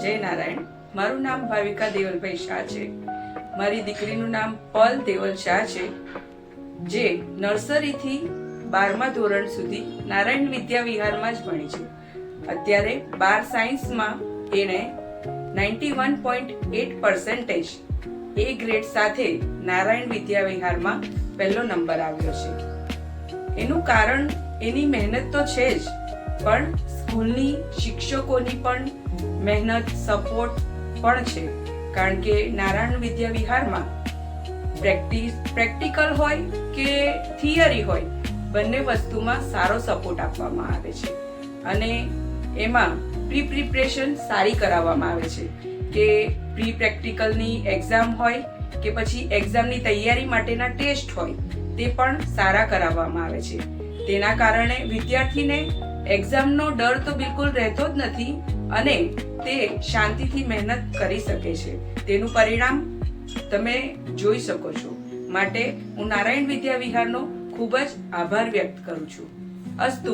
જય નારાયણ. મારું નામ ભાવિકા દેવલભાઈ શાહ છે. મારી દીકરીનું નામ પલ દેવલ શાહ છે, જે નર્સરીથી 12મા ધોરણ સુધી નારાયણ વિદ્યા વિહારમાં જ ભણી છે. અત્યારે 12 સાયન્સમાં એણે 91.8% એ ગ્રેડ સાથે નારાયણ વિદ્યા વિહારમાં પહેલો નંબર આવ્યો છે. એનું કારણ એની મહેનત તો છે જ, પણ સ્કૂલની શિક્ષકોની પણ મહેનત, સપોર્ટ પણ છે. કારણ કે નારાયણ વિદ્યા વિહારમાં પ્રેક્ટિકલ હોય કે થિયરી હોય, બંને વસ્તુમાં સારો સપોર્ટ આપવામાં આવે છે. અને એમાં પ્રિપરેશન સારી કરાવવામાં આવે છે કે પ્રી પ્રેક્ટિકલની એક્ઝામ હોય કે પછી એક્ઝામની તૈયારી માટેના ટેસ્ટ હોય, તે પણ સારા કરાવવામાં આવે છે. તેના કારણે વિદ્યાર્થીને એક્ઝામનો ડર તો બિલકુલ રહેતો જ નથી અને તે શાંતિથી મહેનત કરી શકે છે. તેનું પરિણામ તમે જોઈ શકો છો. માટે હું નારાયણ વિદ્યા વિહારનો ખૂબ જ આભાર વ્યક્ત કરું છું. અસ્તુ.